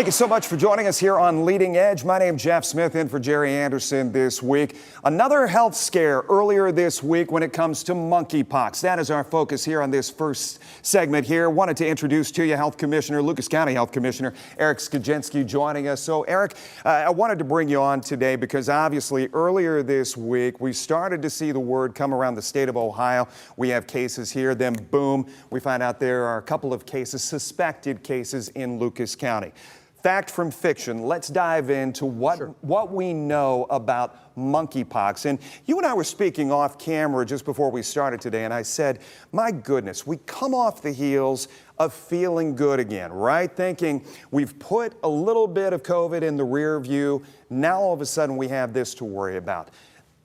you so much for joining us here on Leading Edge. My name's Jeff Smith, in for Jerry Anderson this week. Another health scare earlier this week when it comes to monkeypox. That is our focus here on this first segment here. Wanted to introduce to you Health Commissioner, Lucas County Health Commissioner Eric Zgodzinski joining us. So Eric, I wanted to bring you on today because obviously earlier this week we started to see the word come around the state of Ohio. We have cases here, then boom, we find out there are a couple of cases, suspected cases in Lucas County. Fact from fiction, let's dive into what we know about monkeypox. And you and I were speaking off camera just before we started today, and I said, my goodness, we come off the heels of feeling good again, right? Thinking we've put a little bit of COVID in the rear view. Now all of a sudden we have this to worry about.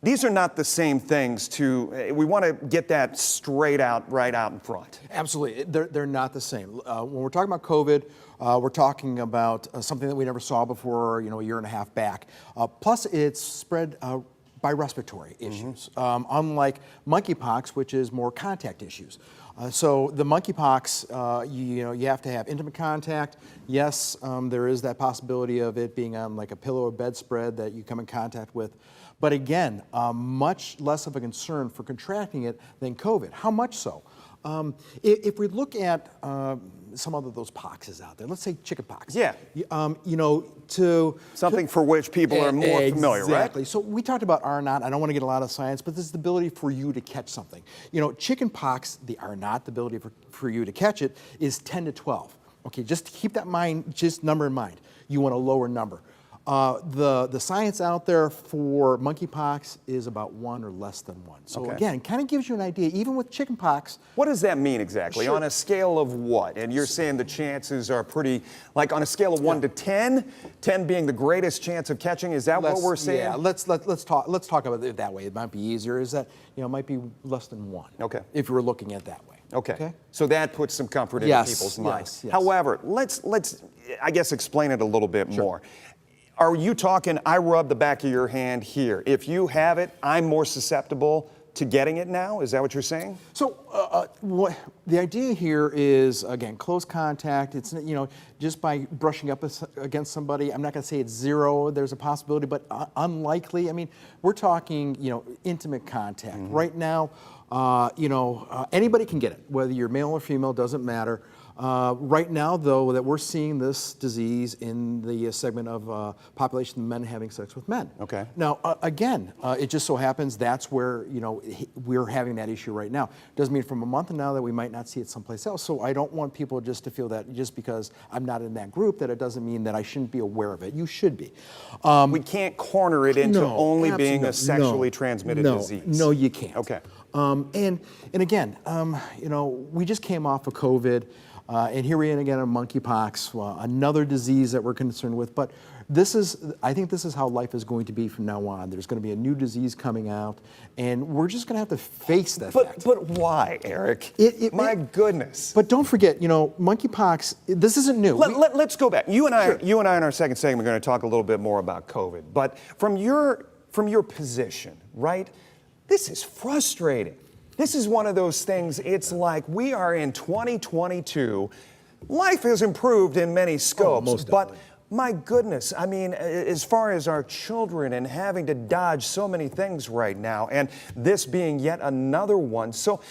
These are not the same things we want to get that straight out, right out in front. Absolutely, they're not the same. When we're talking about COVID, we're talking about something that we never saw before, a year and a half back. Plus, it's spread by respiratory issues, unlike monkeypox, which is more contact issues. So the monkeypox, you have to have intimate contact. Yes, there is that possibility of it being on like a pillow or bedspread that you come in contact with. But again, much less of a concern for contracting it than COVID. How much so? If we look at some of those poxes out there, let's say chickenpox. Yeah. Something for which people are more familiar, right? Exactly. So we talked about R0. I don't want to get a lot of science, but this is the ability for you to catch something. Chickenpox, the R0, the ability for you to catch it, is 10 to 12. Okay, just keep that number in mind. You want a lower number. The science out there for monkeypox is about 1 or less than 1. So again, kind of gives you an idea, even with chickenpox. What does that mean exactly? Sure. On a scale of what? And you're saying the chances are pretty, like on a scale of 1 to 10, 10 being the greatest chance of catching, is that what we're saying? Yeah, let's talk about it that way. It might be easier, is that, it might be less than 1. Okay. If you were looking at it that way. Okay. So that puts some comfort into people's minds. Yes. However, let's I guess explain it a little bit more. Are you talking, I rub the back of your hand here. If you have it, I'm more susceptible to getting it now? Is that what you're saying? So the idea here is, again, close contact. It's, just by brushing up against somebody, I'm not going to say it's 0. There's a possibility, but unlikely. I mean, we're talking, intimate contact. Right now, anybody can get it, whether you're male or female, doesn't matter. Right now, though, that we're seeing this disease in the segment of population of men having sex with men. Okay. Now, again, it just so happens that's where, we're having that issue right now. Doesn't mean from a month from now that we might not see it someplace else. So I don't want people just to feel that just because I'm not in that group, that it doesn't mean that I shouldn't be aware of it. You should be. We can't corner it into only being a sexually transmitted disease. No, you can't. Okay. And again, we just came off of COVID. And here we are again on monkeypox, another disease that we're concerned with. But I think this is how life is going to be from now on. There's going to be a new disease coming out, and we're just going to have to face that fact. But why, Eric? My goodness. But don't forget, monkeypox, this isn't new. Let's go back. You and I in our second segment are going to talk a little bit more about COVID. But from your position, right, this is frustrating. This is one of those things, it's like we are in 2022. Life has improved in many scopes, but my goodness, I mean, as far as our children and having to dodge so many things right now, and this being yet another one. So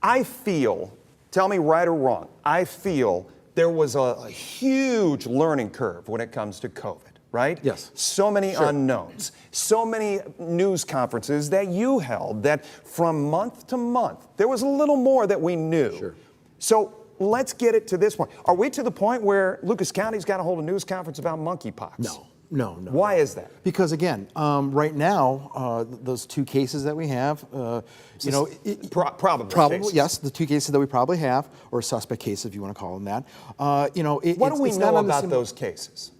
I feel, tell me right or wrong, I feel there was a huge learning curve when it comes to COVID. Right? Yes. So many unknowns, so many news conferences that you held that from month to month, there was a little more that we knew. Sure. So let's get it to this point. Are we to the point where Lucas County's got to hold a news conference about monkeypox? No. Why is that? Because again, right now, those 2 cases that we have, probably yes, the 2 cases that we probably have, or suspect cases if you want to call them that. What do we know about those cases?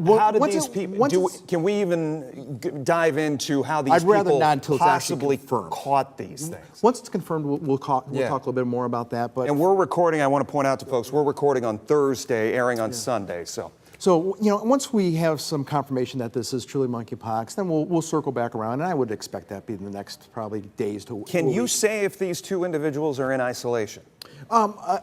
How did these people, can we even dive into how these people possibly caught these things? Once it's confirmed, we'll talk a little bit more about that. But and we're recording, I want to point out to folks, we're recording on Thursday, airing on Sunday. So So, once we have some confirmation that this is truly monkeypox, then we'll circle back around, and I would expect that be in the next probably days to Can you weeks. say if these two individuals are in isolation?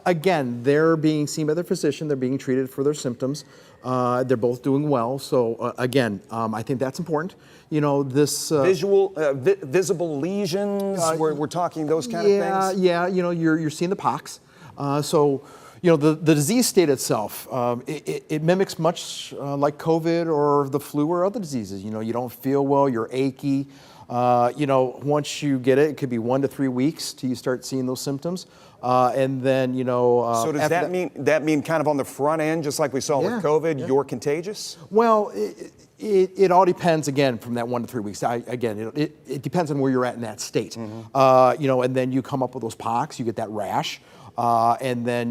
Again, they're being seen by their physician. They're being treated for their symptoms. They're both doing well. So again, I think that's important. This Visible lesions. We're talking those kind of things. Yeah. You're seeing the pox. The disease state itself, it mimics much like COVID or the flu or other diseases. You don't feel well. You're achy. Once you get it, it could be 1 to 3 weeks till you start seeing those symptoms. And then, So does that mean kind of on the front end, just like we saw with COVID, you're contagious? Well, it all depends, again, from that 1 to 3 weeks. It depends on where you're at in that state. And then you come up with those pox, you get that rash. And then,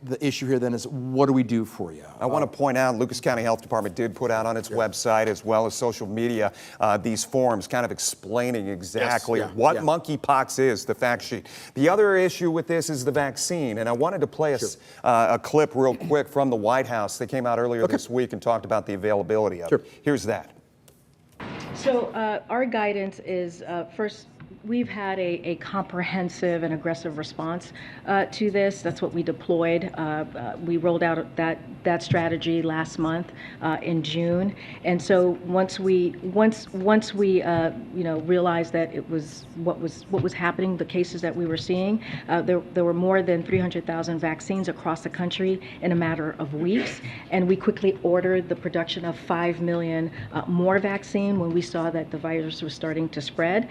the issue here then is, what do we do for you? I want to point out, Lucas County Health Department did put out on its website as well as social media these forms kind of explaining exactly what monkeypox is, the fact sheet. The other issue with this is the vaccine, and I wanted to play a clip real quick from the White House. They came out earlier this week and talked about the availability of it. Here's that. So our guidance is, first, we've had a comprehensive and aggressive response to this. That's what we deployed. We rolled out that strategy last month in June. And so once we realized that it was what was happening, the cases that we were seeing, there were more than 300,000 vaccines across the country in a matter of weeks. And we quickly ordered the production of 5 million more vaccine when we saw that the virus was starting to spread.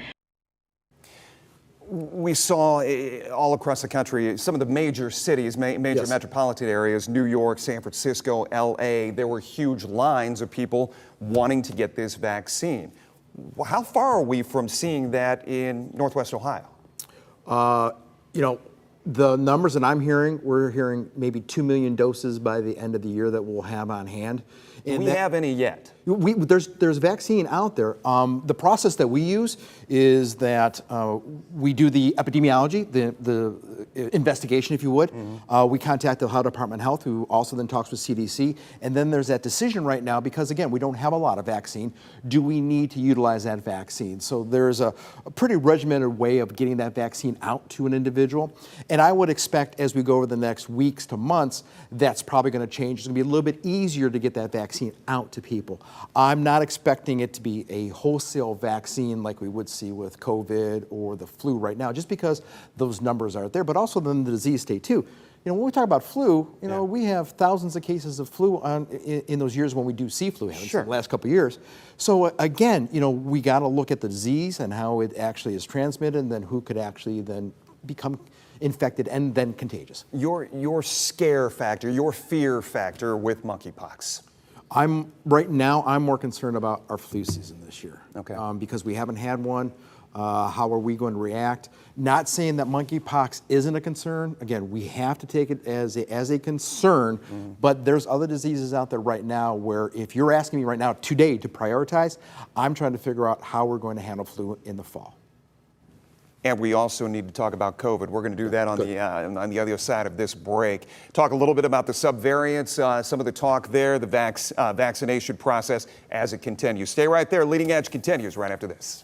We saw all across the country, some of the major cities, major metropolitan areas, New York, San Francisco, LA, there were huge lines of people wanting to get this vaccine. How far are we from seeing that in Northwest Ohio? The numbers that I'm hearing, we're hearing maybe 2 million doses by the end of the year that we'll have on hand. Do we have any yet? There's vaccine out there. The process that we use is that we do the epidemiology, the investigation, if you would. We contact the Ohio Department of Health, who also then talks with CDC. And then there's that decision right now, because again, we don't have a lot of vaccine. Do we need to utilize that vaccine? So there's a pretty regimented way of getting that vaccine out to an individual. And I would expect as we go over the next weeks to months, that's probably going to change. It's going to be a little bit easier to get that vaccine out to people. I'm not expecting it to be a wholesale vaccine like we would see with COVID or the flu right now, just because those numbers aren't there, but also then the disease state too. When we talk about flu, we have thousands of cases of flu in those years when we do see flu, the last couple of years. So again, we got to look at the disease and how it actually is transmitted, and then who could actually then become infected and then contagious. Your scare factor, your fear factor with monkeypox. Right now, I'm more concerned about our flu season this year. Okay. Because we haven't had one. How are we going to react? Not saying that monkeypox isn't a concern. Again, we have to take it as a concern, but there's other diseases out there right now where if you're asking me right now today to prioritize, I'm trying to figure out how we're going to handle flu in the fall. And we also need to talk about COVID. We're going to do that on the other side of this break. Talk a little bit about the subvariants, some of the talk there, the vaccination process as it continues. Stay right there. Leading Edge continues right after this.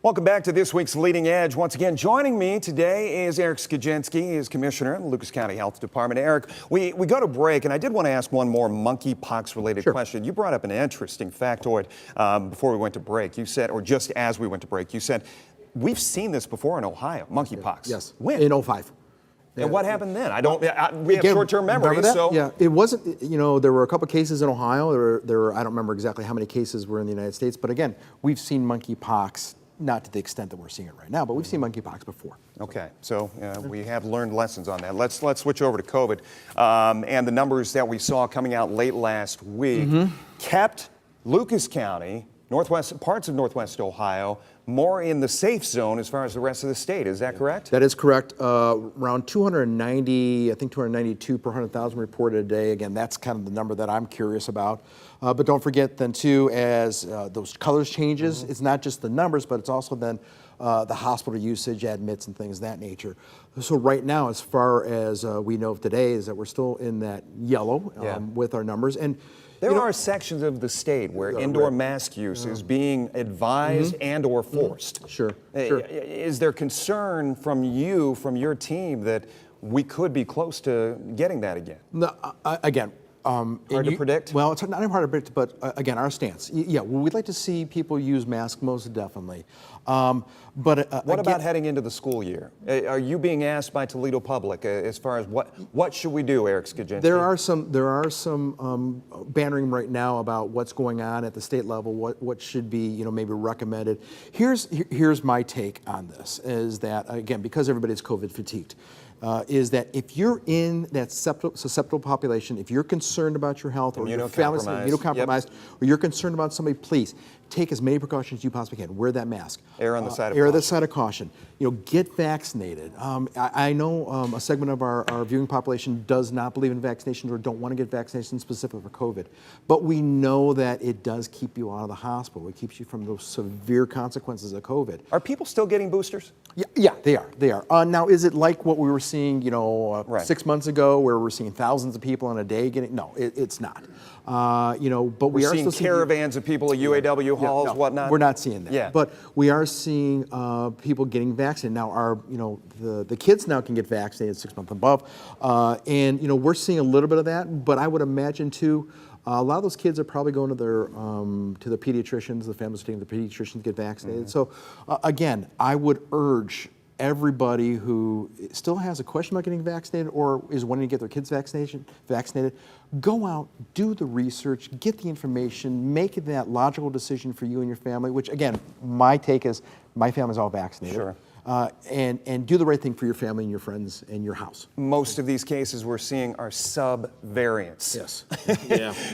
Welcome back to this week's Leading Edge. Once again, joining me today is Eric Zgodzinski. He is Commissioner in the Lucas County Health Department. Eric, we go to break, and I did want to ask one more monkeypox-related question. You brought up an interesting factoid before we went to break. You said, or just as we went to break, you said, we've seen this before in Ohio, monkeypox. Yes. When? In 2005. And what happened then? We have short-term memory, so. Yeah, it wasn't, there were a couple cases in Ohio. There were, I don't remember exactly how many cases were in the United States, but again, we've seen monkeypox, not to the extent that we're seeing it right now, but we've seen monkeypox before. Okay, so we have learned lessons on that. Let's switch over to COVID. And the numbers that we saw coming out late last week kept Lucas County, parts of Northwest Ohio, more in the safe zone as far as the rest of the state. Is that correct? That is correct. Around 290, I think 292 per 100,000 reported a day. Again, that's kind of the number that I'm curious about. But don't forget then too, as those colors changes, it's not just the numbers, but it's also then the hospital usage, admits, and things of that nature. So right now, as far as we know of today, is that we're still in that yellow with our numbers. And there are sections of the state where indoor mask use is being advised and or forced. Sure. Is there concern from you, from your team, that we could be close to getting that again? No, again, hard to predict? Well, it's not even hard to predict, but again, our stance. Yeah, we'd like to see people use masks, most definitely. But what about heading into the school year? Are you being asked by Toledo Public as far as what should we do, Eric Zgodzinski? There are some bantering right now about what's going on at the state level, what should be maybe recommended. Here's my take on this: is that again, because everybody's COVID fatigued. Is that if you're in that susceptible population, if you're concerned about your health or your family's immunocompromised, or you're concerned about somebody, please take as many precautions as you possibly can. Wear that mask. Err on the side of caution. Err on the side of caution. Get vaccinated. I know a segment of our viewing population does not believe in vaccinations or don't want to get vaccinations specifically for COVID. But we know that it does keep you out of the hospital. It keeps you from those severe consequences of COVID. Are people still getting boosters? Yeah, they are. They are. Now, is it like what we were seeing, 6 months ago, where we're seeing thousands of people in a day getting? No, it's not. But we are seeing still caravans of people at UAW halls, whatnot. We're not seeing that. Yeah. But we are seeing people getting vaccinated now. The kids now can get vaccinated 6 months and above, and we're seeing a little bit of that. But I would imagine too. A lot of those kids are probably going to their pediatricians. The families are taking the pediatricians to get vaccinated. So, again, I would urge everybody who still has a question about getting vaccinated or is wanting to get their kids vaccinated, go out, do the research, get the information, make that logical decision for you and your family. Which, again, my take is my family's all vaccinated. Sure. And do the right thing for your family and your friends and your house. Most of these cases we're seeing are sub-variants. Yes.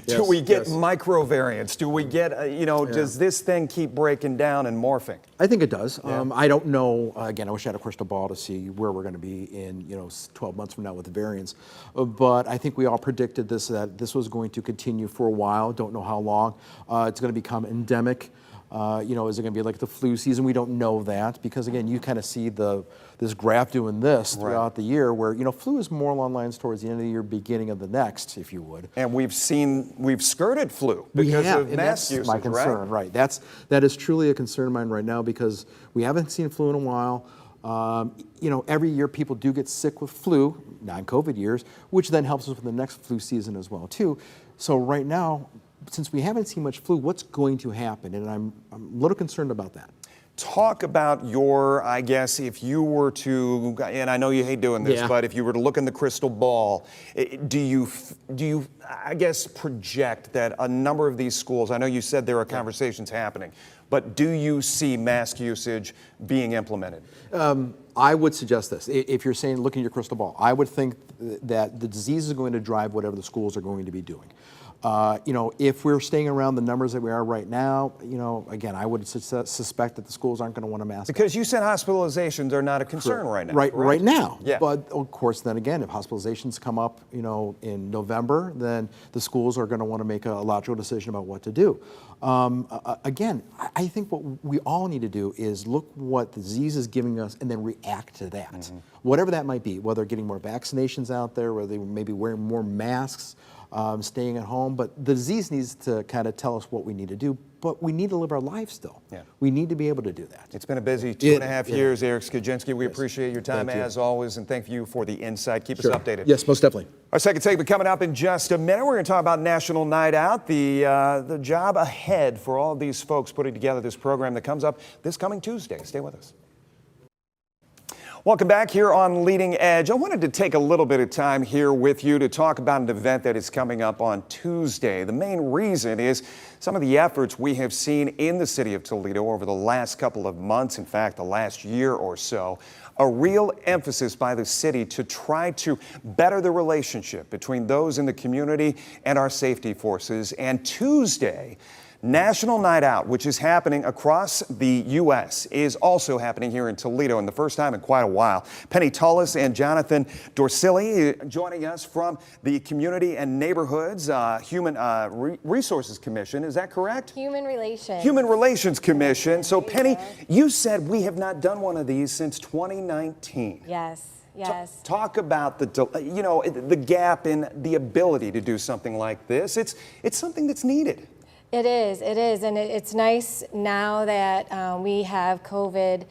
Do we get micro-variants? Do we get, does this thing keep breaking down and morphing? I think it does. I don't know, again, I wish I had a crystal ball to see where we're going to be in 12 months from now with the variants. But I think we all predicted that this was going to continue for a while. Don't know how long. It's going to become endemic. Is it going to be like the flu season? We don't know that because, again, you kind of see this graph doing this throughout the year where, flu is more along lines towards the end of the year, beginning of the next, if you would. And we've skirted flu because of mask usage, my concern, right? That is truly a concern of mine right now because we haven't seen flu in a while. Every year people do get sick with flu, non-COVID years, which then helps us with the next flu season as well, too. So right now, since we haven't seen much flu, what's going to happen? And I'm a little concerned about that. Talk about I guess, if you were to, and I know you hate doing this, but if you were to look in the crystal ball, do you, I guess, project that a number of these schools, I know you said there are conversations happening, but do you see mask usage being implemented? I would suggest this. If you're saying, look at your crystal ball, I would think that the disease is going to drive whatever the schools are going to be doing. If we're staying around the numbers that we are right now, again, I would suspect that the schools aren't going to want to mask. Because you said hospitalizations are not a concern right now. Right now. Yeah. But of course, then again, if hospitalizations come up, in November, then the schools are going to want to make a logical decision about what to do. Again, I think what we all need to do is look what the disease is giving us and then react to that. Whatever that might be, whether getting more vaccinations out there, whether they maybe wearing more masks, staying at home, but the disease needs to kind of tell us what we need to do, but we need to live our lives still. Yeah. We need to be able to do that. It's been a busy 2.5 years, Eric Zgodzinski. We appreciate your time as always, and thank you for the insight. Keep us updated. Yes, most definitely. Our second segment coming up in just a minute. We're going to talk about National Night Out, the job ahead for all of these folks putting together this program that comes up this coming Tuesday. Stay with us. Welcome back here on Leading Edge. I wanted to take a little bit of time here with you to talk about an event that is coming up on Tuesday. The main reason is some of the efforts we have seen in the city of Toledo over the last couple of months, in fact, the last year or so. A real emphasis by the city to try to better the relationship between those in the community and our safety forces. And Tuesday, National Night Out, which is happening across the U.S., is also happening here in Toledo, and the first time in quite a while. Penny Tullis and Jonathan Dorcely joining us from the Community and Neighborhoods Human Resources Commission. Is that correct? Human Relations. Human Relations Commission. So, Penny, you said we have not done one of these since 2019. Yes. Yes. Talk about the gap in the ability to do something like this. It's something that's needed. It is, and it's nice now that we have COVID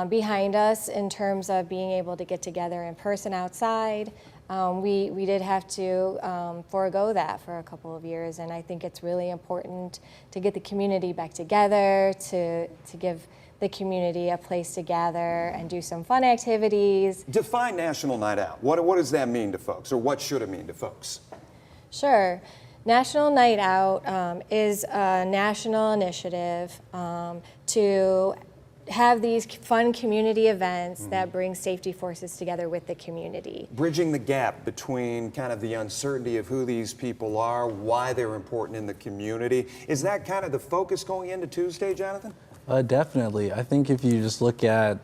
behind us in terms of being able to get together in person outside. We did have to forego that for a couple of years, and I think it's really important to get the community back together, to give the community a place to gather and do some fun activities. Define National Night Out. What does that mean to folks, or what should it mean to folks? Sure. National Night Out is a national initiative to have these fun community events that bring safety forces together with the community. Bridging the gap between kind of the uncertainty of who these people are, why they're important in the community. Is that kind of the focus going into Tuesday, Jonathan? Definitely. I think if you just look at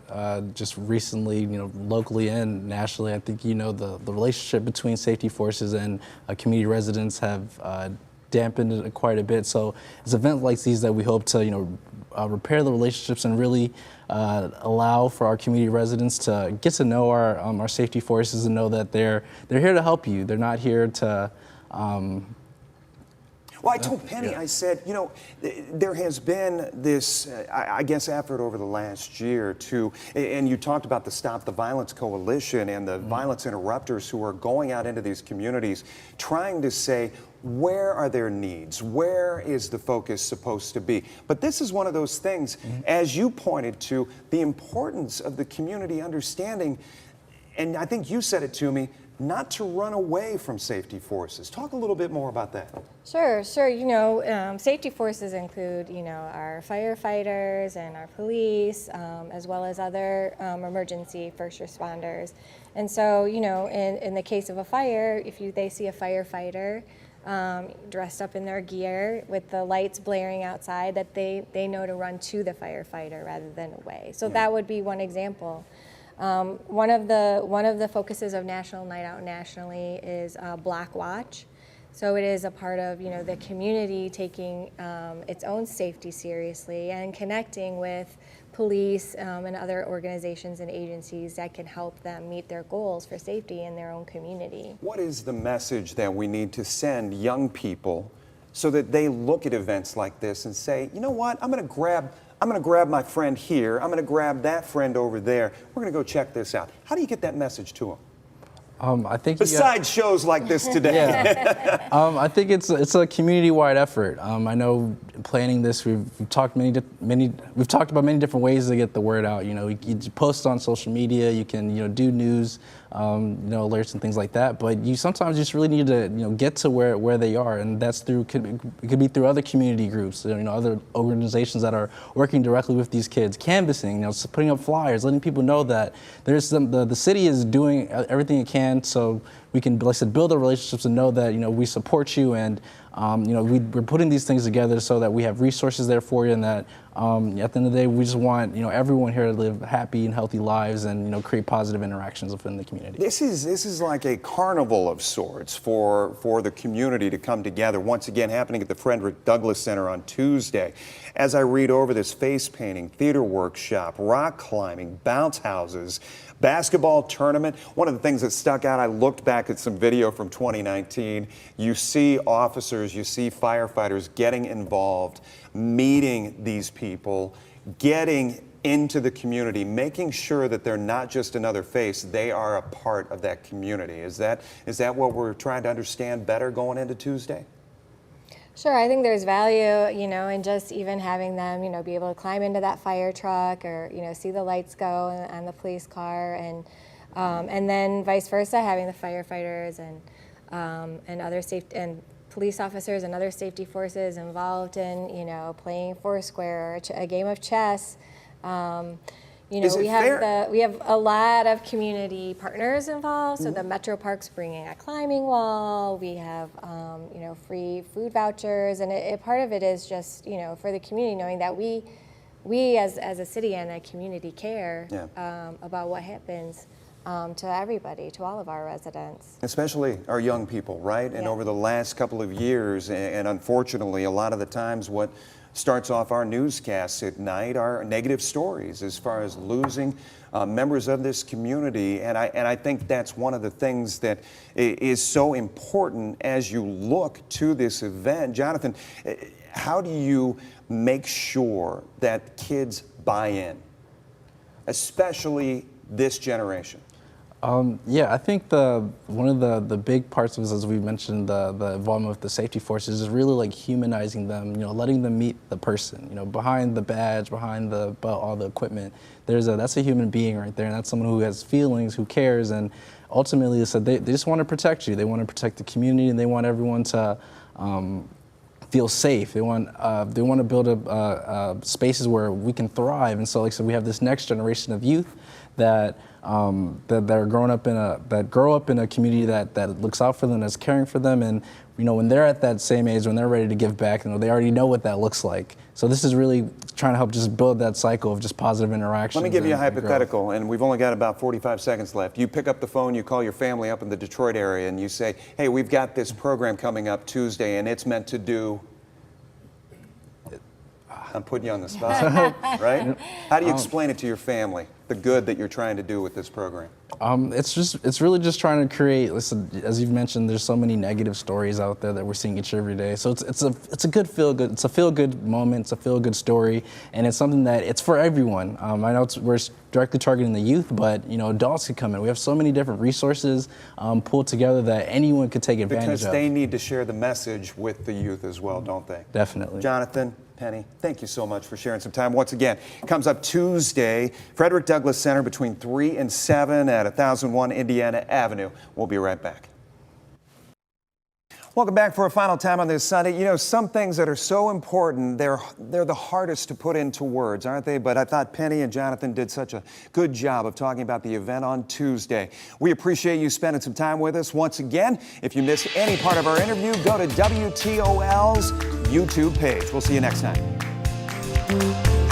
just recently, locally and nationally, I think the relationship between safety forces and community residents have dampened it quite a bit. So it's events like these that we hope to repair the relationships and really allow for our community residents to get to know our safety forces and know that they're here to help you. They're not here to. Well, I told Penny, I said, there has been this, I guess, effort over the last year to, and you talked about the Stop the Violence Coalition and the violence interrupters who are going out into these communities trying to say, where are their needs? Where is the focus supposed to be? But this is one of those things, as you pointed to, the importance of the community understanding, and I think you said it to me, not to run away from safety forces. Talk a little bit more about that. Sure. Safety forces include, our firefighters and our police, as well as other emergency first responders. And so, in the case of a fire, if they see a firefighter dressed up in their gear with the lights blaring outside, that they know to run to the firefighter rather than away. So that would be one example. One of the focuses of National Night Out nationally is Black Watch. So it is a part of the community taking its own safety seriously and connecting with police and other organizations and agencies that can help them meet their goals for safety in their own community. What is the message that we need to send young people so that they look at events like this and say, you know what, I'm going to grab my friend here. I'm going to grab that friend over there. We're going to go check this out. How do you get that message to them? I think besides shows like this today. I think it's a community-wide effort. I know planning this, we've talked about many different ways to get the word out. You post on social media, you can do news, alerts and things like that. But you sometimes just really need to get to where they are, and that's it could be through other community groups, other organizations that are working directly with these kids, canvassing, putting up flyers, letting people know that there's the city is doing everything it can so we can, like I said, build the relationships and know that we support you, and we're putting these things together so that we have resources there for you, and that at the end of the day we just want everyone here to live happy and healthy lives and create positive interactions within the community. This is like a carnival of sorts for the community to come together. Once again, happening at the Frederick Douglass Center on Tuesday. As I read over this, face painting, theater workshop, rock climbing, bounce houses, basketball tournament. One of the things that stuck out, I looked back at some video from 2019. You see officers, you see firefighters getting involved, meeting these people, getting into the community, making sure that they're not just another face, they are a part of that community. Is that what we're trying to understand better going into Tuesday? Sure, I think there's value, in just even having them, be able to climb into that fire truck or, see the lights go on the police car, and then vice versa, having the firefighters and other safety and police officers and other safety forces involved in, playing Foursquare or a game of chess. You know, Is it fair? we have a lot of community partners involved. So the Metro Park's bringing a climbing wall. We have, you know, free food vouchers, and part of it is just, you know, for the community, knowing that we as a city and a community care about what happens to everybody, to all of our residents. Especially our young people, right? And over the last couple of years, and unfortunately, a lot of the times what starts off our newscasts at night are negative stories as far as losing members of this community. And I think that's one of the things that is so important as you look to this event. Jonathan, how do you make sure that kids buy in, especially this generation? Yeah, I think one of the big parts of this, as we mentioned, the involvement with the safety forces, is really like humanizing them. You know, letting them meet the person. You know, behind the badge, behind all the equipment, that's a human being right there, and that's someone who has feelings, who cares, and ultimately, they just want to protect you. They want to protect the community, and they want everyone to feel safe. They want to build spaces where we can thrive. And so, like I said, we have this next generation of youth that are grow up in a community that looks out for them, that's caring for them, and you know, when they're at that same age, when they're ready to give back, you know, they already know what that looks like. So this is really trying to help just build that cycle of just positive interactions. Let me give you a hypothetical, and we've only got about 45 seconds left. You pick up the phone, you call your family up in the Detroit area, and you say, hey, we've got this program coming up Tuesday, and it's meant to do... I'm putting you on the spot, right? How do you explain it to your family, the good that you're trying to do with this program? It's really just trying to create. Listen, as you've mentioned, there's so many negative stories out there that we're seeing each every day. So it's a good feel good moment. It's a feel good story, and it's something that it's for everyone. I know we're directly targeting the youth, but you know, adults could come in. We have so many different resources pulled together that anyone could take advantage of. Because they need to share the message with the youth as well, don't they? Definitely. Jonathan, Penny, thank you so much for sharing some time. Once again, it comes up Tuesday, Frederick Douglass Center between 3 and 7 at 1001 Indiana Avenue. We'll be right back. Welcome back for a final time on this Sunday. You know, some things that are so important, they're the hardest to put into words, aren't they? But I thought Penny and Jonathan did such a good job of talking about the event on Tuesday. We appreciate you spending some time with us. Once again, if you missed any part of our interview, go to WTOL's YouTube page. We'll see you next time.